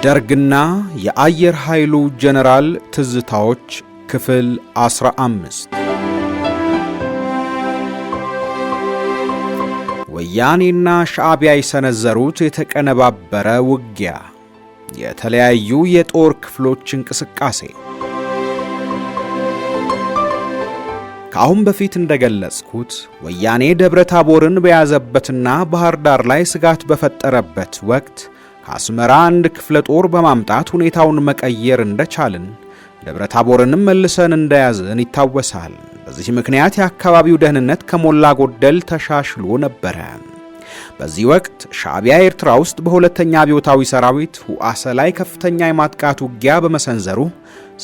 የደርግና የአየር ኃይሉ ጀነራል ትዝታዎች ክፍል 15 ወያኔና ሻዕቢያ የሰነዘሩት የተቀነባበረ ውጊያ፣ የተለያዩ የጦር ክፍሎች እንቅስቃሴ። ከአሁን በፊት እንደገለጽኩት ወያኔ ደብረ ታቦርን በያዘበትና ባህር ዳር ላይ ስጋት በፈጠረበት ወቅት ከአስመራ አንድ ክፍለ ጦር በማምጣት ሁኔታውን መቀየር እንደቻልን ደብረ ታቦርንም መልሰን እንደያዝን ይታወሳል። በዚህ ምክንያት የአካባቢው ደህንነት ከሞላ ጎደል ተሻሽሎ ነበረ። በዚህ ወቅት ሻዕቢያ ኤርትራ ውስጥ በሁለተኛ አብዮታዊ ሰራዊት ሁአሰ ላይ ከፍተኛ የማጥቃት ውጊያ በመሰንዘሩ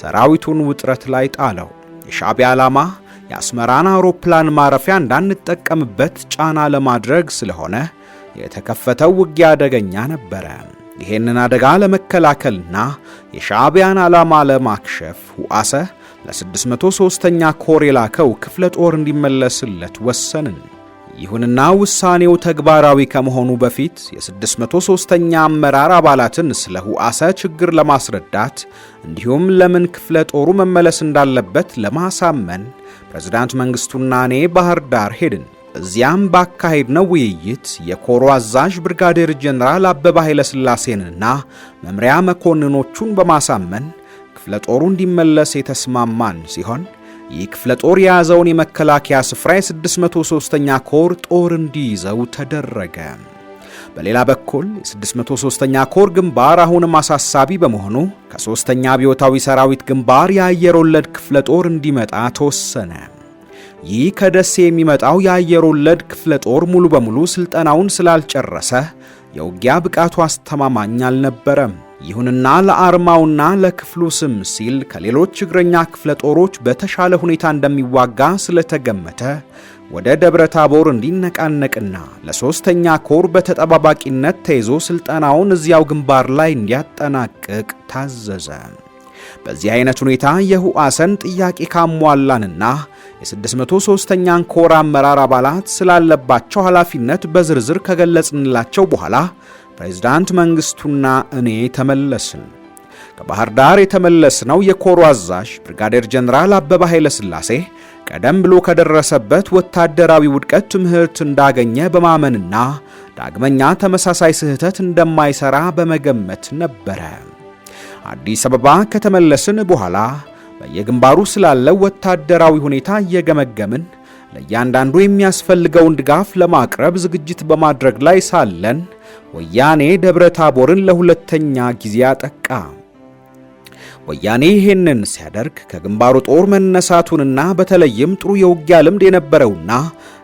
ሰራዊቱን ውጥረት ላይ ጣለው። የሻዕቢያ ዓላማ የአስመራን አውሮፕላን ማረፊያ እንዳንጠቀምበት ጫና ለማድረግ ስለሆነ የተከፈተው ውጊያ አደገኛ ነበረ። ይሄንን አደጋ ለመከላከልና የሻዕቢያን ዓላማ ለማክሸፍ ሁአሰ ለ603ኛ ኮር የላከው ክፍለ ጦር እንዲመለስለት ወሰንን። ይሁንና ውሳኔው ተግባራዊ ከመሆኑ በፊት የ603ኛ አመራር አባላትን ስለ ሁአሰ ችግር ለማስረዳት እንዲሁም ለምን ክፍለ ጦሩ መመለስ እንዳለበት ለማሳመን ፕሬዝዳንት መንግስቱና እኔ ባህር ዳር ሄድን። እዚያም ባካሄድነው ውይይት የኮሩ አዛዥ ብርጋዴር ጀነራል አበበ ኃይለ ሥላሴንና መምሪያ መኮንኖቹን በማሳመን ክፍለ ጦሩ እንዲመለስ የተስማማን ሲሆን ይህ ክፍለ ጦር የያዘውን የመከላከያ ስፍራ የ603ኛ ኮር ጦር እንዲይዘው ተደረገ። በሌላ በኩል የ603ኛ ኮር ግንባር አሁንም አሳሳቢ በመሆኑ ከ3ኛ አብዮታዊ ሰራዊት ግንባር የአየር ወለድ ክፍለ ጦር እንዲመጣ ተወሰነ። ይህ ከደሴ የሚመጣው የአየር ወለድ ክፍለ ጦር ሙሉ በሙሉ ስልጠናውን ስላልጨረሰ የውጊያ ብቃቱ አስተማማኝ አልነበረም። ይሁንና ለአርማውና ለክፍሉ ስም ሲል ከሌሎች እግረኛ ክፍለ ጦሮች በተሻለ ሁኔታ እንደሚዋጋ ስለተገመተ ወደ ደብረ ታቦር እንዲነቃነቅና ለ3ኛ ኮር በተጠባባቂነት ተይዞ ስልጠናውን እዚያው ግንባር ላይ እንዲያጠናቅቅ ታዘዘ። በዚህ አይነት ሁኔታ የሁአሰን ጥያቄ ካሟላንና የ603ኛን ኮር አመራር አባላት ስላለባቸው ኃላፊነት በዝርዝር ከገለጽንላቸው በኋላ ፕሬዝዳንት መንግስቱና እኔ ተመለስን። ከባህር ዳር የተመለስነው የኮሩ አዛዥ ብርጋዴር ጀነራል አበበ ኃይለ ሥላሴ ቀደም ብሎ ከደረሰበት ወታደራዊ ውድቀት ትምህርት እንዳገኘ በማመንና ዳግመኛ ተመሳሳይ ስህተት እንደማይሰራ በመገመት ነበረ። አዲስ አበባ ከተመለስን በኋላ በየግንባሩ ስላለው ወታደራዊ ሁኔታ እየገመገምን ለእያንዳንዱ የሚያስፈልገውን ድጋፍ ለማቅረብ ዝግጅት በማድረግ ላይ ሳለን ወያኔ ደብረ ታቦርን ለሁለተኛ ጊዜ አጠቃ። ወያኔ ይህንን ሲያደርግ ከግንባሩ ጦር መነሳቱንና በተለይም ጥሩ የውጊያ ልምድ የነበረውና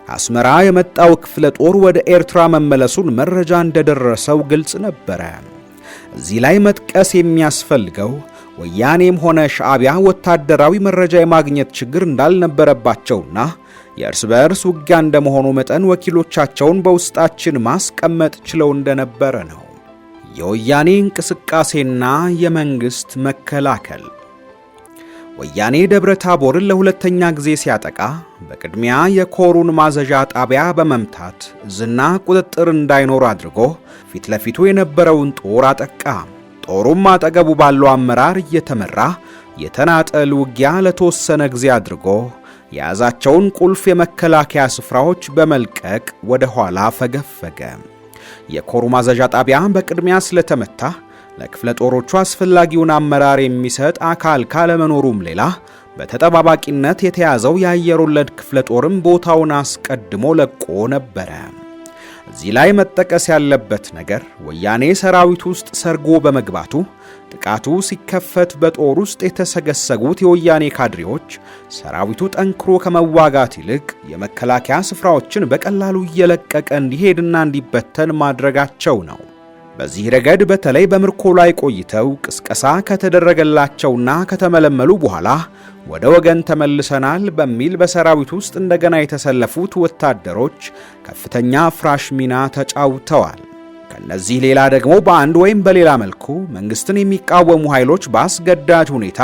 ከአስመራ የመጣው ክፍለ ጦር ወደ ኤርትራ መመለሱን መረጃ እንደደረሰው ግልጽ ነበረ። እዚህ ላይ መጥቀስ የሚያስፈልገው ወያኔም ሆነ ሻዕቢያ ወታደራዊ መረጃ የማግኘት ችግር እንዳልነበረባቸውና የእርስ በእርስ ውጊያ እንደመሆኑ መጠን ወኪሎቻቸውን በውስጣችን ማስቀመጥ ችለው እንደነበረ ነው። የወያኔ እንቅስቃሴና የመንግስት መከላከል። ወያኔ ደብረ ታቦርን ለሁለተኛ ጊዜ ሲያጠቃ በቅድሚያ የኮሩን ማዘዣ ጣቢያ በመምታት ዝና ቁጥጥር እንዳይኖር አድርጎ ፊት ለፊቱ የነበረውን ጦር አጠቃ። ጦሩም አጠገቡ ባለው አመራር እየተመራ የተናጠል ውጊያ ለተወሰነ ጊዜ አድርጎ የያዛቸውን ቁልፍ የመከላከያ ስፍራዎች በመልቀቅ ወደ ኋላ ፈገፈገ። የኮሩ ማዘዣ ጣቢያ በቅድሚያ ስለተመታ ለክፍለ ጦሮቹ አስፈላጊውን አመራር የሚሰጥ አካል ካለመኖሩም ሌላ በተጠባባቂነት የተያዘው የአየር ወለድ ክፍለ ጦርም ቦታውን አስቀድሞ ለቆ ነበረ። እዚህ ላይ መጠቀስ ያለበት ነገር ወያኔ ሰራዊት ውስጥ ሰርጎ በመግባቱ ጥቃቱ ሲከፈት በጦር ውስጥ የተሰገሰጉት የወያኔ ካድሬዎች ሰራዊቱ ጠንክሮ ከመዋጋት ይልቅ የመከላከያ ስፍራዎችን በቀላሉ እየለቀቀ እንዲሄድና እንዲበተን ማድረጋቸው ነው። በዚህ ረገድ በተለይ በምርኮ ላይ ቆይተው ቅስቀሳ ከተደረገላቸውና ከተመለመሉ በኋላ ወደ ወገን ተመልሰናል በሚል በሰራዊት ውስጥ እንደገና የተሰለፉት ወታደሮች ከፍተኛ ፍራሽ ሚና ተጫውተዋል። ከነዚህ ሌላ ደግሞ በአንድ ወይም በሌላ መልኩ መንግስትን የሚቃወሙ ኃይሎች በአስገዳጅ ሁኔታ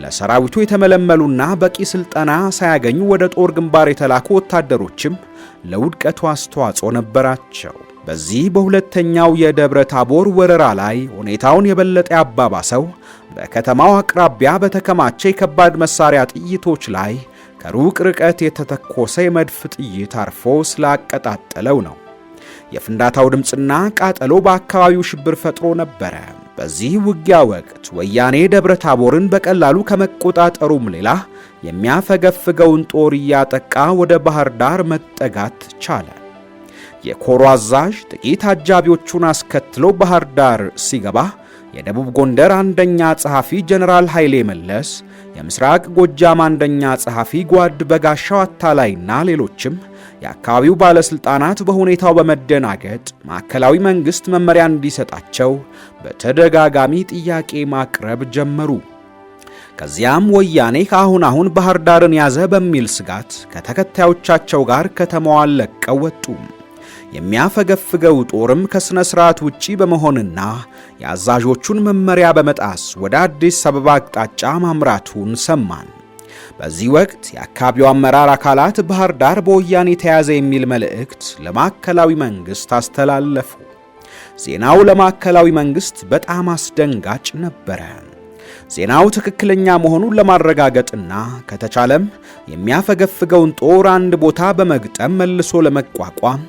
ለሰራዊቱ የተመለመሉና በቂ ስልጠና ሳያገኙ ወደ ጦር ግንባር የተላኩ ወታደሮችም ለውድቀቱ አስተዋጽኦ ነበራቸው። በዚህ በሁለተኛው የደብረ ታቦር ወረራ ላይ ሁኔታውን የበለጠ ያባባሰው በከተማው አቅራቢያ በተከማቸ የከባድ መሳሪያ ጥይቶች ላይ ከሩቅ ርቀት የተተኮሰ የመድፍ ጥይት አርፎ ስላቀጣጠለው ነው። የፍንዳታው ድምፅና ቃጠሎ በአካባቢው ሽብር ፈጥሮ ነበረ። በዚህ ውጊያ ወቅት ወያኔ ደብረ ታቦርን በቀላሉ ከመቆጣጠሩም ሌላ የሚያፈገፍገውን ጦር እያጠቃ ወደ ባህር ዳር መጠጋት ቻለ። የኮሩ አዛዥ ጥቂት አጃቢዎቹን አስከትሎ ባህር ዳር ሲገባ የደቡብ ጎንደር አንደኛ ጸሐፊ ጀነራል ኃይሌ መለስ፣ የምስራቅ ጎጃም አንደኛ ጸሐፊ ጓድ በጋሻው አታላይና ሌሎችም የአካባቢው ባለስልጣናት በሁኔታው በመደናገጥ ማዕከላዊ መንግስት መመሪያ እንዲሰጣቸው በተደጋጋሚ ጥያቄ ማቅረብ ጀመሩ። ከዚያም ወያኔ አሁን ባህር ዳርን ያዘ በሚል ስጋት ከተከታዮቻቸው ጋር ከተማዋን ለቀው ወጡ። የሚያፈገፍገው ጦርም ከስነ ስርዓት ውጪ በመሆንና የአዛዦቹን መመሪያ በመጣስ ወደ አዲስ አበባ አቅጣጫ ማምራቱን ሰማን። በዚህ ወቅት የአካባቢው አመራር አካላት ባህር ዳር በወያኔ ተያዘ የሚል መልእክት ለማዕከላዊ መንግስት አስተላለፉ። ዜናው ለማዕከላዊ መንግስት በጣም አስደንጋጭ ነበረ። ዜናው ትክክለኛ መሆኑን ለማረጋገጥና ከተቻለም የሚያፈገፍገውን ጦር አንድ ቦታ በመግጠም መልሶ ለመቋቋም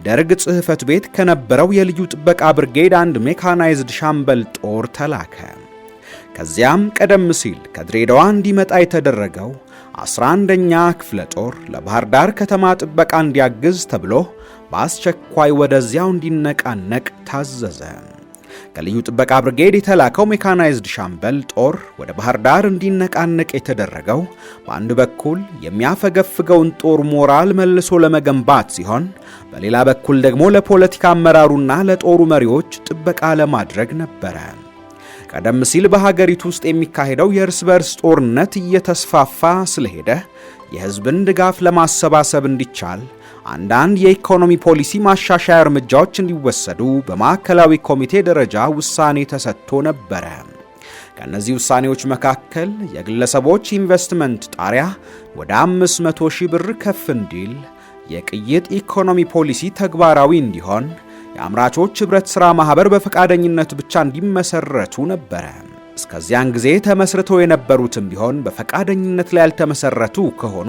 ደርግ ጽሕፈት ቤት ከነበረው የልዩ ጥበቃ ብርጌድ አንድ ሜካናይዝድ ሻምበል ጦር ተላከ። ከዚያም ቀደም ሲል ከድሬዳዋ እንዲመጣ የተደረገው 11ኛ ክፍለ ጦር ለባህር ዳር ከተማ ጥበቃ እንዲያግዝ ተብሎ በአስቸኳይ ወደዚያው እንዲነቃነቅ ታዘዘ። ከልዩ ጥበቃ ብርጌድ የተላከው ሜካናይዝድ ሻምበል ጦር ወደ ባህር ዳር እንዲነቃነቅ የተደረገው በአንድ በኩል የሚያፈገፍገውን ጦር ሞራል መልሶ ለመገንባት ሲሆን፣ በሌላ በኩል ደግሞ ለፖለቲካ አመራሩና ለጦሩ መሪዎች ጥበቃ ለማድረግ ነበረ። ቀደም ሲል በሀገሪቱ ውስጥ የሚካሄደው የእርስ በርስ ጦርነት እየተስፋፋ ስለሄደ የሕዝብን ድጋፍ ለማሰባሰብ እንዲቻል አንዳንድ የኢኮኖሚ ፖሊሲ ማሻሻያ እርምጃዎች እንዲወሰዱ በማዕከላዊ ኮሚቴ ደረጃ ውሳኔ ተሰጥቶ ነበረ። ከእነዚህ ውሳኔዎች መካከል የግለሰቦች ኢንቨስትመንት ጣሪያ ወደ 500,000 ብር ከፍ እንዲል፣ የቅይጥ ኢኮኖሚ ፖሊሲ ተግባራዊ እንዲሆን፣ የአምራቾች ኅብረት ሥራ ማኅበር በፈቃደኝነት ብቻ እንዲመሰረቱ ነበረ። እስከዚያን ጊዜ ተመስርተው የነበሩትም ቢሆን በፈቃደኝነት ላይ ያልተመሰረቱ ከሆኑ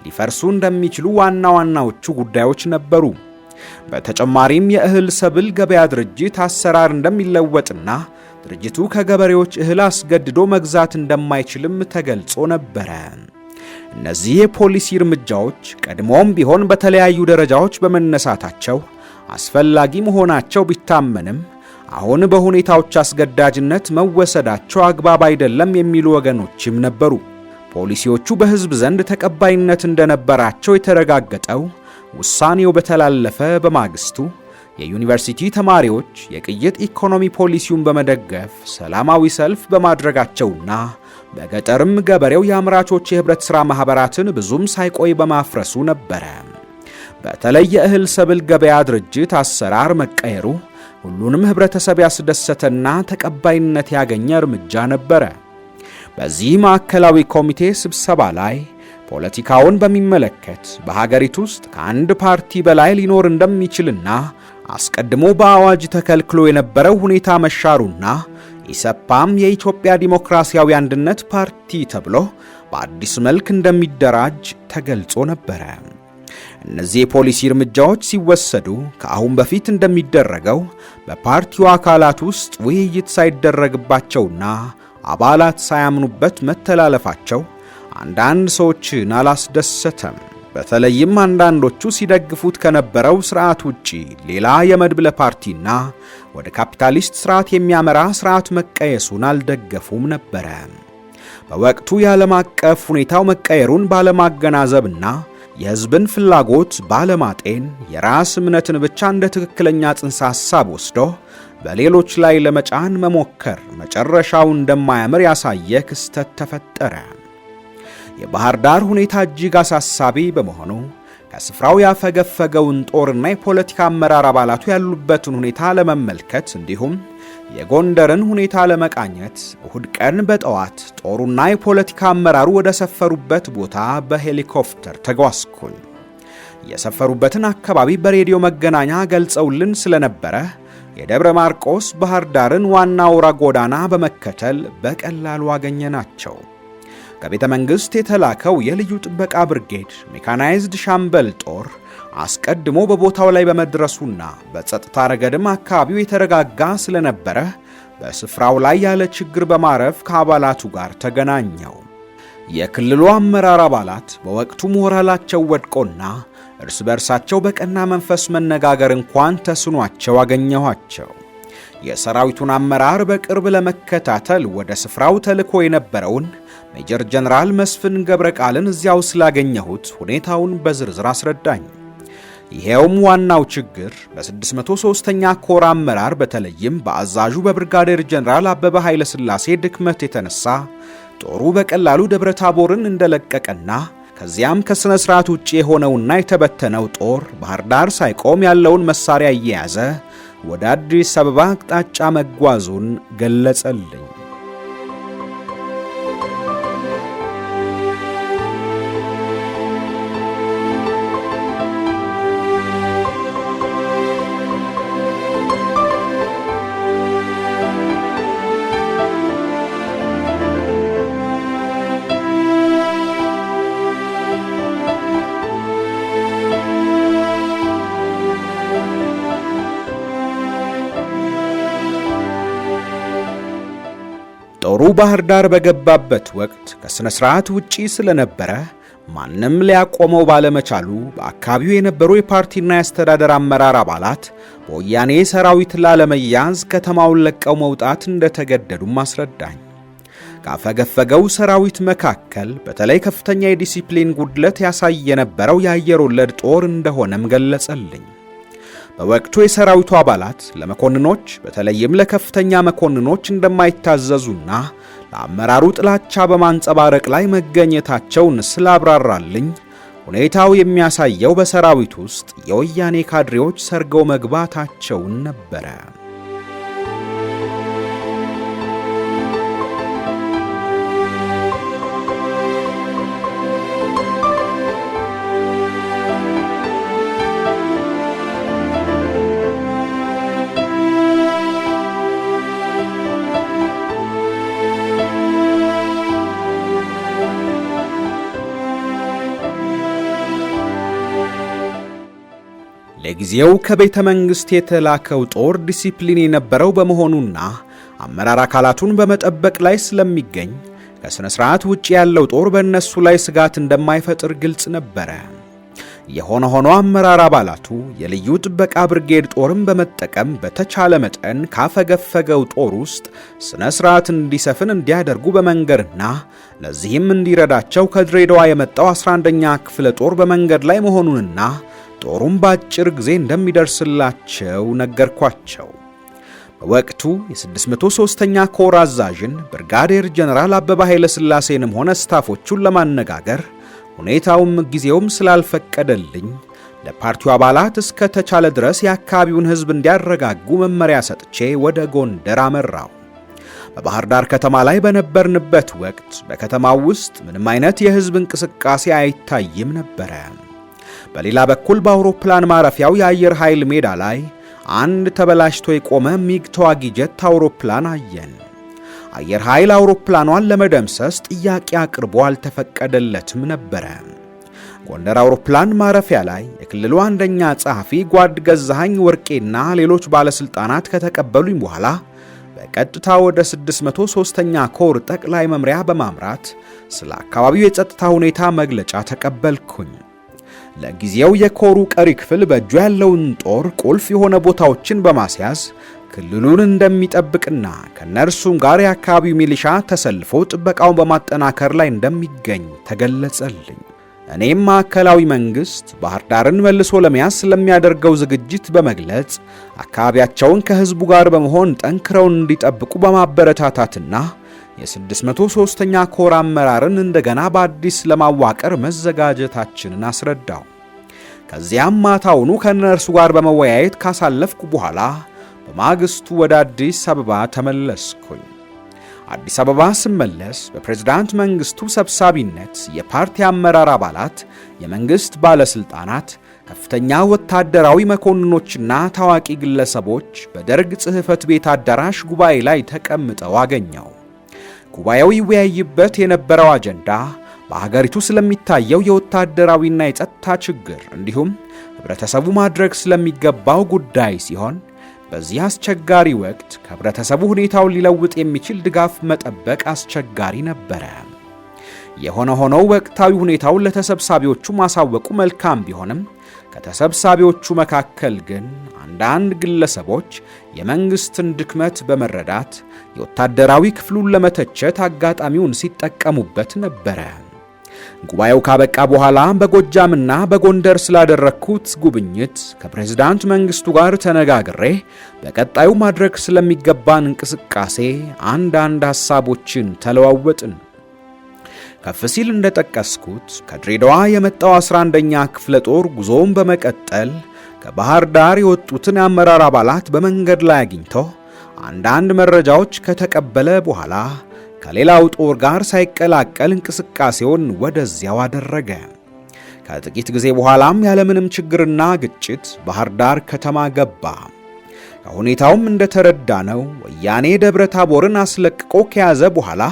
ሊፈርሱ እንደሚችሉ ዋና ዋናዎቹ ጉዳዮች ነበሩ። በተጨማሪም የእህል ሰብል ገበያ ድርጅት አሰራር እንደሚለወጥና ድርጅቱ ከገበሬዎች እህል አስገድዶ መግዛት እንደማይችልም ተገልጾ ነበረ። እነዚህ የፖሊሲ እርምጃዎች ቀድሞም ቢሆን በተለያዩ ደረጃዎች በመነሳታቸው አስፈላጊ መሆናቸው ቢታመንም አሁን በሁኔታዎች አስገዳጅነት መወሰዳቸው አግባብ አይደለም የሚሉ ወገኖችም ነበሩ። ፖሊሲዎቹ በሕዝብ ዘንድ ተቀባይነት እንደነበራቸው የተረጋገጠው ውሳኔው በተላለፈ በማግስቱ የዩኒቨርሲቲ ተማሪዎች የቅይጥ ኢኮኖሚ ፖሊሲውን በመደገፍ ሰላማዊ ሰልፍ በማድረጋቸውና በገጠርም ገበሬው የአምራቾች የኅብረት ሥራ ማኅበራትን ብዙም ሳይቆይ በማፍረሱ ነበረ። በተለይ የእህል ሰብል ገበያ ድርጅት አሰራር መቀየሩ ሁሉንም ህብረተሰብ ያስደሰተና ተቀባይነት ያገኘ እርምጃ ነበረ። በዚህ ማዕከላዊ ኮሚቴ ስብሰባ ላይ ፖለቲካውን በሚመለከት በሀገሪቱ ውስጥ ከአንድ ፓርቲ በላይ ሊኖር እንደሚችልና አስቀድሞ በአዋጅ ተከልክሎ የነበረው ሁኔታ መሻሩና ኢሰፓም የኢትዮጵያ ዲሞክራሲያዊ አንድነት ፓርቲ ተብሎ በአዲስ መልክ እንደሚደራጅ ተገልጾ ነበረ። እነዚህ የፖሊሲ እርምጃዎች ሲወሰዱ ከአሁን በፊት እንደሚደረገው በፓርቲው አካላት ውስጥ ውይይት ሳይደረግባቸውና አባላት ሳያምኑበት መተላለፋቸው አንዳንድ ሰዎችን አላስደሰተም። በተለይም አንዳንዶቹ ሲደግፉት ከነበረው ስርዓት ውጪ ሌላ የመድብለ ፓርቲና ወደ ካፒታሊስት ስርዓት የሚያመራ ስርዓት መቀየሱን አልደገፉም ነበረ። በወቅቱ የዓለም አቀፍ ሁኔታው መቀየሩን ባለማገናዘብና የሕዝብን ፍላጎት ባለማጤን የራስ እምነትን ብቻ እንደ ትክክለኛ ጽንሰ ሐሳብ ወስዶ በሌሎች ላይ ለመጫን መሞከር መጨረሻው እንደማያምር ያሳየ ክስተት ተፈጠረ። የባህር ዳር ሁኔታ እጅግ አሳሳቢ በመሆኑ ከስፍራው ያፈገፈገውን ጦርና የፖለቲካ አመራር አባላቱ ያሉበትን ሁኔታ ለመመልከት እንዲሁም የጎንደርን ሁኔታ ለመቃኘት እሁድ ቀን በጠዋት ጦሩና የፖለቲካ አመራሩ ወደ ሰፈሩበት ቦታ በሄሊኮፕተር ተጓዝኩኝ። የሰፈሩበትን አካባቢ በሬዲዮ መገናኛ ገልጸውልን ስለነበረ የደብረ ማርቆስ ባህር ዳርን ዋና አውራ ጎዳና በመከተል በቀላሉ አገኘናቸው። ከቤተ መንግሥት የተላከው የልዩ ጥበቃ ብርጌድ ሜካናይዝድ ሻምበል ጦር አስቀድሞ በቦታው ላይ በመድረሱና በጸጥታ ረገድም አካባቢው የተረጋጋ ስለነበረ በስፍራው ላይ ያለ ችግር በማረፍ ከአባላቱ ጋር ተገናኘው። የክልሉ አመራር አባላት በወቅቱ ሞራላቸው ወድቆና እርስ በርሳቸው በቀና መንፈስ መነጋገር እንኳን ተስኗቸው አገኘኋቸው። የሰራዊቱን አመራር በቅርብ ለመከታተል ወደ ስፍራው ተልኮ የነበረውን ሜጀር ጀነራል መስፍን ገብረ ቃልን እዚያው ስላገኘሁት ሁኔታውን በዝርዝር አስረዳኝ። ይሄውም ዋናው ችግር በ603ኛ ኮር አመራር በተለይም በአዛዡ በብርጋዴር ጀነራል አበበ ኃይለ ሥላሴ ድክመት የተነሳ ጦሩ በቀላሉ ደብረ ታቦርን እንደለቀቀና ከዚያም ከሥነ ሥርዓት ውጪ የሆነውና የተበተነው ጦር ባህር ዳር ሳይቆም ያለውን መሳሪያ እየያዘ ወደ አዲስ አበባ አቅጣጫ መጓዙን ገለጸልኝ። ጦሩ ባህር ዳር በገባበት ወቅት ከሥነ ሥርዓት ውጪ ስለነበረ ማንም ሊያቆመው ባለመቻሉ በአካባቢው የነበሩ የፓርቲና የአስተዳደር አመራር አባላት በወያኔ ሰራዊት ላለመያዝ ከተማውን ለቀው መውጣት እንደተገደዱም አስረዳኝ። ካፈገፈገው ሰራዊት መካከል በተለይ ከፍተኛ የዲሲፕሊን ጉድለት ያሳይ የነበረው የአየር ወለድ ጦር እንደሆነም ገለጸልኝ። በወቅቱ የሰራዊቱ አባላት ለመኮንኖች በተለይም ለከፍተኛ መኮንኖች እንደማይታዘዙና ለአመራሩ ጥላቻ በማንጸባረቅ ላይ መገኘታቸውን ስላብራራልኝ ሁኔታው የሚያሳየው በሰራዊት ውስጥ የወያኔ ካድሬዎች ሰርገው መግባታቸውን ነበረ። ለጊዜው ከቤተ መንግሥት የተላከው ጦር ዲሲፕሊን የነበረው በመሆኑና አመራር አካላቱን በመጠበቅ ላይ ስለሚገኝ ከሥነ ሥርዓት ውጪ ያለው ጦር በእነሱ ላይ ስጋት እንደማይፈጥር ግልጽ ነበረ። የሆነ ሆኖ አመራር አባላቱ የልዩ ጥበቃ ብርጌድ ጦርን በመጠቀም በተቻለ መጠን ካፈገፈገው ጦር ውስጥ ሥነ ሥርዓት እንዲሰፍን እንዲያደርጉ በመንገርና ለዚህም እንዲረዳቸው ከድሬዳዋ የመጣው 11ኛ ክፍለ ጦር በመንገድ ላይ መሆኑንና ጦሩም ባጭር ጊዜ እንደሚደርስላቸው ነገርኳቸው። በወቅቱ የ603ኛ ኮር አዛዥን ብርጋዴር ጀነራል አበበ ኃይለ ሥላሴንም ሆነ ስታፎቹን ለማነጋገር ሁኔታውም ጊዜውም ስላልፈቀደልኝ ለፓርቲው አባላት እስከ ተቻለ ድረስ የአካባቢውን ሕዝብ እንዲያረጋጉ መመሪያ ሰጥቼ ወደ ጎንደር አመራው። በባህር ዳር ከተማ ላይ በነበርንበት ወቅት በከተማው ውስጥ ምንም አይነት የሕዝብ እንቅስቃሴ አይታይም ነበረ። በሌላ በኩል በአውሮፕላን ማረፊያው የአየር ኃይል ሜዳ ላይ አንድ ተበላሽቶ የቆመ ሚግ ተዋጊ ጀት አውሮፕላን አየን። አየር ኃይል አውሮፕላኗን ለመደምሰስ ጥያቄ አቅርቦ አልተፈቀደለትም ነበረ። ጎንደር አውሮፕላን ማረፊያ ላይ የክልሉ አንደኛ ጸሐፊ ጓድ ገዛኸኝ ወርቄና ሌሎች ባለስልጣናት ከተቀበሉኝ በኋላ በቀጥታ ወደ 603ኛ ኮር ጠቅላይ መምሪያ በማምራት ስለ አካባቢው የጸጥታ ሁኔታ መግለጫ ተቀበልኩኝ። ለጊዜው የኮሩ ቀሪ ክፍል በእጁ ያለውን ጦር ቁልፍ የሆነ ቦታዎችን በማስያዝ ክልሉን እንደሚጠብቅና ከነርሱም ጋር የአካባቢው ሚሊሻ ተሰልፎ ጥበቃውን በማጠናከር ላይ እንደሚገኝ ተገለጸልኝ። እኔም ማዕከላዊ መንግስት ባህር ዳርን መልሶ ለመያዝ ስለሚያደርገው ዝግጅት በመግለጽ አካባቢያቸውን ከህዝቡ ጋር በመሆን ጠንክረው እንዲጠብቁ በማበረታታትና የ603ኛ ኮር አመራርን እንደገና በአዲስ ለማዋቀር መዘጋጀታችንን አስረዳው። ከዚያም ማታውኑ ከነርሱ ጋር በመወያየት ካሳለፍኩ በኋላ በማግስቱ ወደ አዲስ አበባ ተመለስኩኝ። አዲስ አበባ ስመለስ በፕሬዝዳንት መንግስቱ ሰብሳቢነት የፓርቲ አመራር አባላት፣ የመንግስት ባለስልጣናት፣ ከፍተኛ ወታደራዊ መኮንኖችና ታዋቂ ግለሰቦች በደርግ ጽሕፈት ቤት አዳራሽ ጉባኤ ላይ ተቀምጠው አገኘው። ጉባኤው ይወያይበት የነበረው አጀንዳ በሀገሪቱ ስለሚታየው የወታደራዊና የጸጥታ ችግር እንዲሁም ህብረተሰቡ ማድረግ ስለሚገባው ጉዳይ ሲሆን በዚህ አስቸጋሪ ወቅት ከህብረተሰቡ ሁኔታውን ሊለውጥ የሚችል ድጋፍ መጠበቅ አስቸጋሪ ነበረ። የሆነ ሆኖ ወቅታዊ ሁኔታውን ለተሰብሳቢዎቹ ማሳወቁ መልካም ቢሆንም ከተሰብሳቢዎቹ መካከል ግን አንዳንድ ግለሰቦች የመንግስትን ድክመት በመረዳት የወታደራዊ ክፍሉን ለመተቸት አጋጣሚውን ሲጠቀሙበት ነበረ። ጉባኤው ካበቃ በኋላ በጎጃምና በጎንደር ስላደረኩት ጉብኝት ከፕሬዝዳንት መንግስቱ ጋር ተነጋግሬ በቀጣዩ ማድረግ ስለሚገባን እንቅስቃሴ አንዳንድ ሐሳቦችን ተለዋወጥን። ከፍ ሲል እንደጠቀስኩት ከድሬዳዋ የመጣው 11ኛ ክፍለ ጦር ጉዞውን በመቀጠል ከባህር ዳር የወጡትን የአመራር አባላት በመንገድ ላይ አግኝቶ አንዳንድ መረጃዎች ከተቀበለ በኋላ ከሌላው ጦር ጋር ሳይቀላቀል እንቅስቃሴውን ወደዚያው አደረገ። ከጥቂት ጊዜ በኋላም ያለምንም ችግርና ግጭት ባህር ዳር ከተማ ገባ። ከሁኔታውም እንደተረዳነው ወያኔ ደብረ ታቦርን አስለቅቆ ከያዘ በኋላ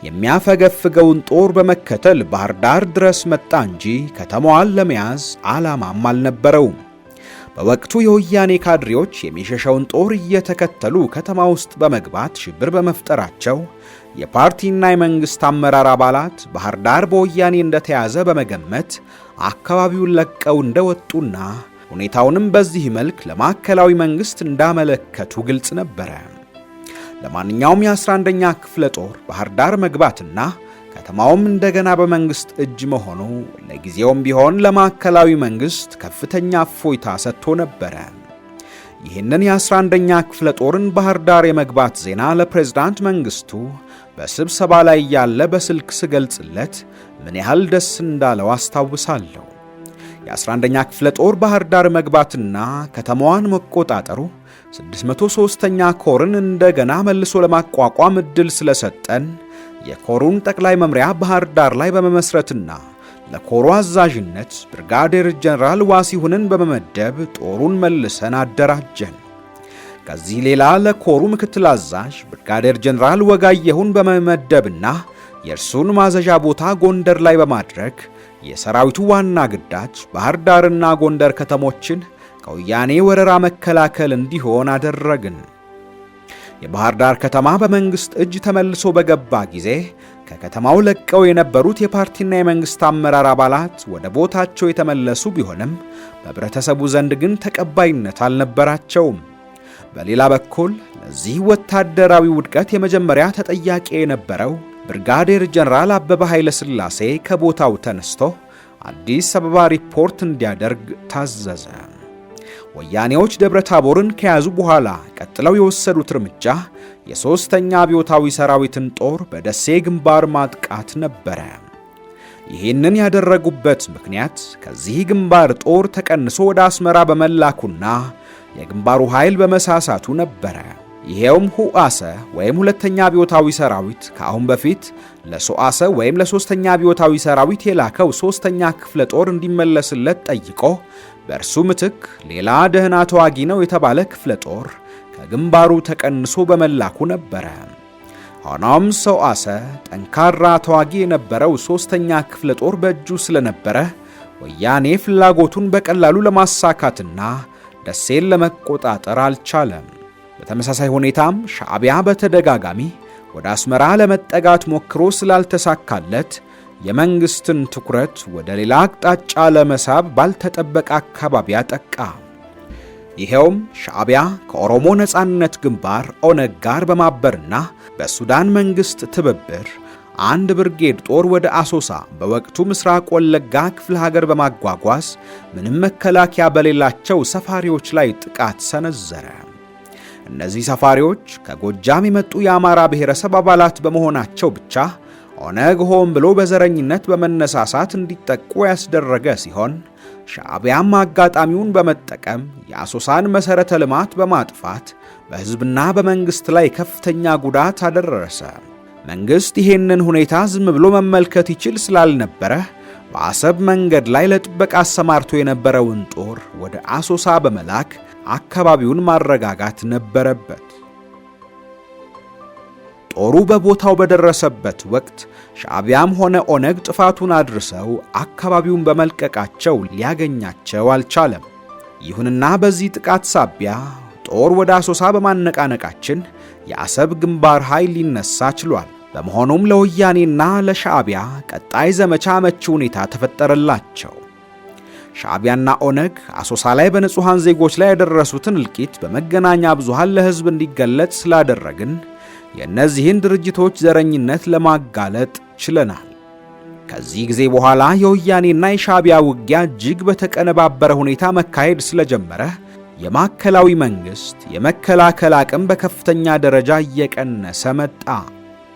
የሚያፈገፍገውን ጦር በመከተል ባህር ዳር ድረስ መጣ እንጂ ከተማዋን ለመያዝ ዓላማም አልነበረውም። በወቅቱ የወያኔ ካድሬዎች የሚሸሸውን ጦር እየተከተሉ ከተማ ውስጥ በመግባት ሽብር በመፍጠራቸው የፓርቲና የመንግስት አመራር አባላት ባህር ዳር በወያኔ እንደተያዘ በመገመት አካባቢውን ለቀው እንደወጡና ሁኔታውንም በዚህ መልክ ለማዕከላዊ መንግስት እንዳመለከቱ ግልጽ ነበረ። ለማንኛውም የ11ኛ ክፍለ ጦር ባህር ዳር መግባትና ከተማውም እንደገና በመንግስት እጅ መሆኑ ለጊዜውም ቢሆን ለማዕከላዊ መንግስት ከፍተኛ እፎይታ ሰጥቶ ነበረ። ይህንን የ11ኛ ክፍለ ጦርን ባህር ዳር የመግባት ዜና ለፕሬዝዳንት መንግስቱ በስብሰባ ላይ ያለ በስልክ ስገልጽለት ምን ያህል ደስ እንዳለው አስታውሳለሁ። የ11ኛ ክፍለ ጦር ባህር ዳር መግባትና ከተማዋን መቆጣጠሩ 603ኛ ኮርን እንደገና መልሶ ለማቋቋም እድል ስለሰጠን የኮሩን ጠቅላይ መምሪያ ባህር ዳር ላይ በመመስረትና ለኮሩ አዛዥነት ብርጋዴር ጀነራል ዋሲሁንን በመመደብ ጦሩን መልሰን አደራጀን። ከዚህ ሌላ ለኮሩ ምክትል አዛዥ ብርጋዴር ጀነራል ወጋየሁን በመመደብና የእርሱን ማዘዣ ቦታ ጎንደር ላይ በማድረግ የሰራዊቱ ዋና ግዳጅ ባህር ዳርና ጎንደር ከተሞችን ከወያኔ ወረራ መከላከል እንዲሆን አደረግን። የባህር ዳር ከተማ በመንግስት እጅ ተመልሶ በገባ ጊዜ ከከተማው ለቀው የነበሩት የፓርቲና የመንግስት አመራር አባላት ወደ ቦታቸው የተመለሱ ቢሆንም በህብረተሰቡ ዘንድ ግን ተቀባይነት አልነበራቸውም። በሌላ በኩል ለዚህ ወታደራዊ ውድቀት የመጀመሪያ ተጠያቂ የነበረው ብርጋዴር ጀነራል አበበ ኃይለ ሥላሴ ከቦታው ተነስቶ አዲስ አበባ ሪፖርት እንዲያደርግ ታዘዘ። ወያኔዎች ደብረ ታቦርን ከያዙ በኋላ ቀጥለው የወሰዱት እርምጃ የሶስተኛ አብዮታዊ ሰራዊትን ጦር በደሴ ግንባር ማጥቃት ነበረ። ይህንን ያደረጉበት ምክንያት ከዚህ ግንባር ጦር ተቀንሶ ወደ አስመራ በመላኩና የግንባሩ ኃይል በመሳሳቱ ነበረ። ይሄውም ሁአሰ ወይም ሁለተኛ አብዮታዊ ሰራዊት ከአሁን በፊት ለሶአሰ ወይም ለሶስተኛ አብዮታዊ ሰራዊት የላከው ሶስተኛ ክፍለ ጦር እንዲመለስለት ጠይቆ በእርሱ ምትክ ሌላ ደህና ተዋጊ ነው የተባለ ክፍለ ጦር ከግንባሩ ተቀንሶ በመላኩ ነበረ። ሆኖም ሶአሰ ጠንካራ ተዋጊ የነበረው ሶስተኛ ክፍለ ጦር በእጁ ስለነበረ ወያኔ ፍላጎቱን በቀላሉ ለማሳካትና ደሴን ለመቆጣጠር አልቻለም። በተመሳሳይ ሁኔታም ሻዕቢያ በተደጋጋሚ ወደ አስመራ ለመጠጋት ሞክሮ ስላልተሳካለት የመንግስትን ትኩረት ወደ ሌላ አቅጣጫ ለመሳብ ባልተጠበቀ አካባቢ አጠቃ። ይሄውም ሻዕቢያ ከኦሮሞ ነጻነት ግንባር ኦነግ ጋር በማበርና በሱዳን መንግስት ትብብር አንድ ብርጌድ ጦር ወደ አሶሳ በወቅቱ ምስራቅ ወለጋ ክፍለ ሀገር በማጓጓዝ ምንም መከላከያ በሌላቸው ሰፋሪዎች ላይ ጥቃት ሰነዘረ። እነዚህ ሰፋሪዎች ከጎጃም የመጡ የአማራ ብሔረሰብ አባላት በመሆናቸው ብቻ ኦነግ ሆን ብሎ በዘረኝነት በመነሳሳት እንዲጠቁ ያስደረገ ሲሆን ሻዕቢያም አጋጣሚውን በመጠቀም የአሶሳን መሰረተ ልማት በማጥፋት በህዝብና በመንግስት ላይ ከፍተኛ ጉዳት አደረሰ። መንግስት ይሄንን ሁኔታ ዝም ብሎ መመልከት ይችል ስላልነበረ በአሰብ መንገድ ላይ ለጥበቃ አሰማርቶ የነበረውን ጦር ወደ አሶሳ በመላክ አካባቢውን ማረጋጋት ነበረበት። ጦሩ በቦታው በደረሰበት ወቅት ሻዕቢያም ሆነ ኦነግ ጥፋቱን አድርሰው አካባቢውን በመልቀቃቸው ሊያገኛቸው አልቻለም። ይሁንና በዚህ ጥቃት ሳቢያ ጦር ወደ አሶሳ በማነቃነቃችን የአሰብ ግንባር ኃይል ሊነሳ ችሏል። በመሆኑም ለወያኔና ለሻዕቢያ ቀጣይ ዘመቻ አመቺ ሁኔታ ተፈጠረላቸው። ሻዕቢያና ኦነግ አሶሳ ላይ በንጹሃን ዜጎች ላይ ያደረሱትን እልቂት በመገናኛ ብዙሃን ለሕዝብ እንዲገለጽ ስላደረግን የእነዚህን ድርጅቶች ዘረኝነት ለማጋለጥ ችለናል። ከዚህ ጊዜ በኋላ የወያኔና የሻዕቢያ ውጊያ እጅግ በተቀነባበረ ሁኔታ መካሄድ ስለጀመረ የማዕከላዊ መንግስት የመከላከል አቅም በከፍተኛ ደረጃ እየቀነሰ መጣ።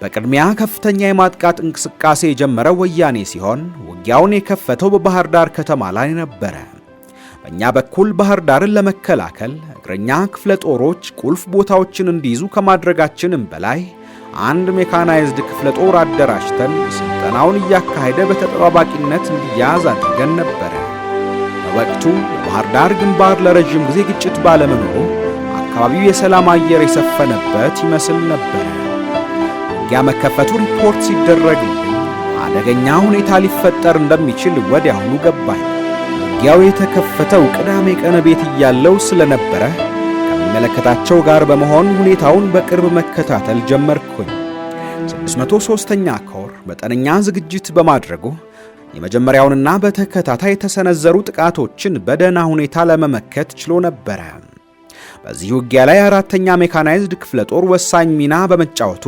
በቅድሚያ ከፍተኛ የማጥቃት እንቅስቃሴ የጀመረው ወያኔ ሲሆን ውጊያውን የከፈተው በባህር ዳር ከተማ ላይ ነበረ። በእኛ በኩል ባህር ዳርን ለመከላከል እግረኛ ክፍለ ጦሮች ቁልፍ ቦታዎችን እንዲይዙ ከማድረጋችንም በላይ አንድ ሜካናይዝድ ክፍለ ጦር አደራጅተን ስልጠናውን እያካሄደ በተጠባባቂነት እንዲያዝ አድርገን ነበረ። በወቅቱ የባህር ዳር ግንባር ለረጅም ጊዜ ግጭት ባለመኖሩ አካባቢው የሰላም አየር የሰፈነበት ይመስል ነበረ። ውጊያ መከፈቱ ሪፖርት ሲደረግልኝ አደገኛ ሁኔታ ሊፈጠር እንደሚችል ወዲያውኑ ገባኝ። ውጊያው የተከፈተው ቅዳሜ ቀን ቤት እያለው ስለነበረ ከሚመለከታቸው ጋር በመሆን ሁኔታውን በቅርብ መከታተል ጀመርኩኝ። 603ኛ ኮር መጠነኛ ዝግጅት በማድረጉ የመጀመሪያውንና በተከታታይ የተሰነዘሩ ጥቃቶችን በደህና ሁኔታ ለመመከት ችሎ ነበረ። በዚህ ውጊያ ላይ 4ኛ ሜካናይዝድ ክፍለ ጦር ወሳኝ ሚና በመጫወቱ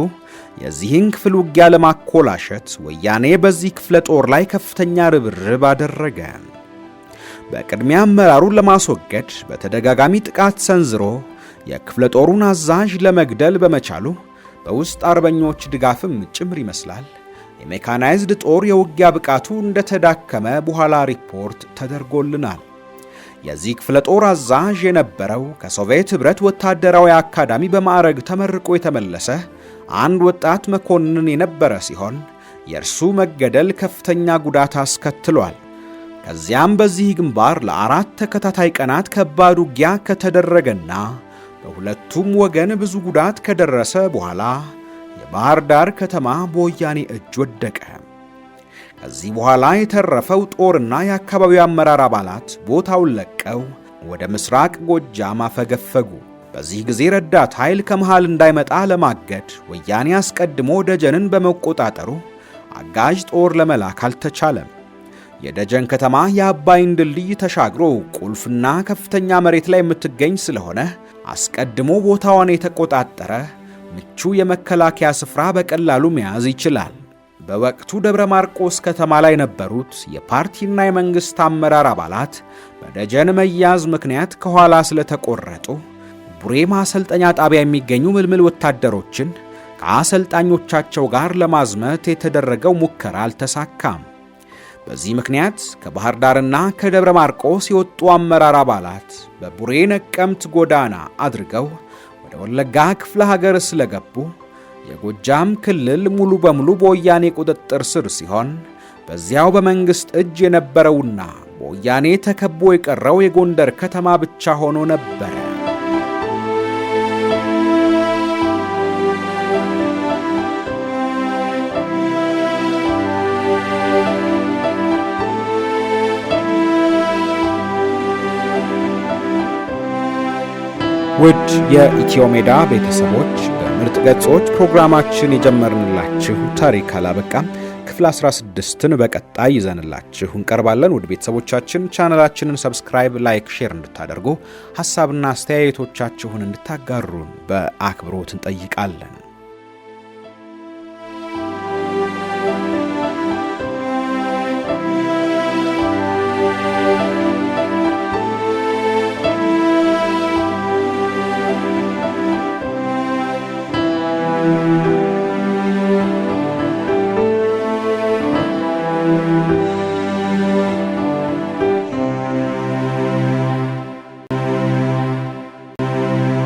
የዚህን ክፍል ውጊያ ለማኮላሸት ወያኔ በዚህ ክፍለ ጦር ላይ ከፍተኛ ርብርብ አደረገ። በቅድሚያ አመራሩን ለማስወገድ በተደጋጋሚ ጥቃት ሰንዝሮ የክፍለ ጦሩን አዛዥ ለመግደል በመቻሉ በውስጥ አርበኞች ድጋፍም ጭምር ይመስላል የሜካናይዝድ ጦር የውጊያ ብቃቱ እንደተዳከመ በኋላ ሪፖርት ተደርጎልናል። የዚህ ክፍለ ጦር አዛዥ የነበረው ከሶቪየት ኅብረት ወታደራዊ አካዳሚ በማዕረግ ተመርቆ የተመለሰ አንድ ወጣት መኮንን የነበረ ሲሆን የእርሱ መገደል ከፍተኛ ጉዳት አስከትሏል። ከዚያም በዚህ ግንባር ለ4 ተከታታይ ቀናት ከባድ ውጊያ ከተደረገና በሁለቱም ወገን ብዙ ጉዳት ከደረሰ በኋላ የባህር ዳር ከተማ በወያኔ እጅ ወደቀ። ከዚህ በኋላ የተረፈው ጦርና የአካባቢው አመራር አባላት ቦታውን ለቀው ወደ ምስራቅ ጎጃም አፈገፈጉ። በዚህ ጊዜ ረዳት ኃይል ከመሃል እንዳይመጣ ለማገድ ወያኔ አስቀድሞ ደጀንን በመቆጣጠሩ አጋዥ ጦር ለመላክ አልተቻለም። የደጀን ከተማ የአባይን ድልድይ ተሻግሮ ቁልፍና ከፍተኛ መሬት ላይ የምትገኝ ስለሆነ አስቀድሞ ቦታዋን የተቆጣጠረ ምቹ የመከላከያ ስፍራ በቀላሉ መያዝ ይችላል። በወቅቱ ደብረ ማርቆስ ከተማ ላይ የነበሩት የፓርቲና የመንግስት አመራር አባላት በደጀን መያዝ ምክንያት ከኋላ ስለተቆረጡ ቡሬ ማሰልጠኛ ጣቢያ የሚገኙ ምልምል ወታደሮችን ከአሰልጣኞቻቸው ጋር ለማዝመት የተደረገው ሙከራ አልተሳካም። በዚህ ምክንያት ከባህር ዳርና ከደብረ ማርቆስ የወጡ አመራር አባላት በቡሬ ነቀምት ጎዳና አድርገው ወደ ወለጋ ክፍለ ሀገር ስለገቡ የጎጃም ክልል ሙሉ በሙሉ በወያኔ ቁጥጥር ስር ሲሆን በዚያው በመንግስት እጅ የነበረውና በወያኔ ተከቦ የቀረው የጎንደር ከተማ ብቻ ሆኖ ነበረ። ውድ የኢትዮ ሜዳ ቤተሰቦች በምርጥ ገጾች ፕሮግራማችን የጀመርንላችሁ ታሪክ አላበቃም። ክፍል 16ን በቀጣይ ይዘንላችሁ እንቀርባለን። ውድ ቤተሰቦቻችን ቻናላችንን ሰብስክራይብ፣ ላይክ፣ ሼር እንድታደርጉ ሐሳብና አስተያየቶቻችሁን እንድታጋሩን በአክብሮት እንጠይቃለን።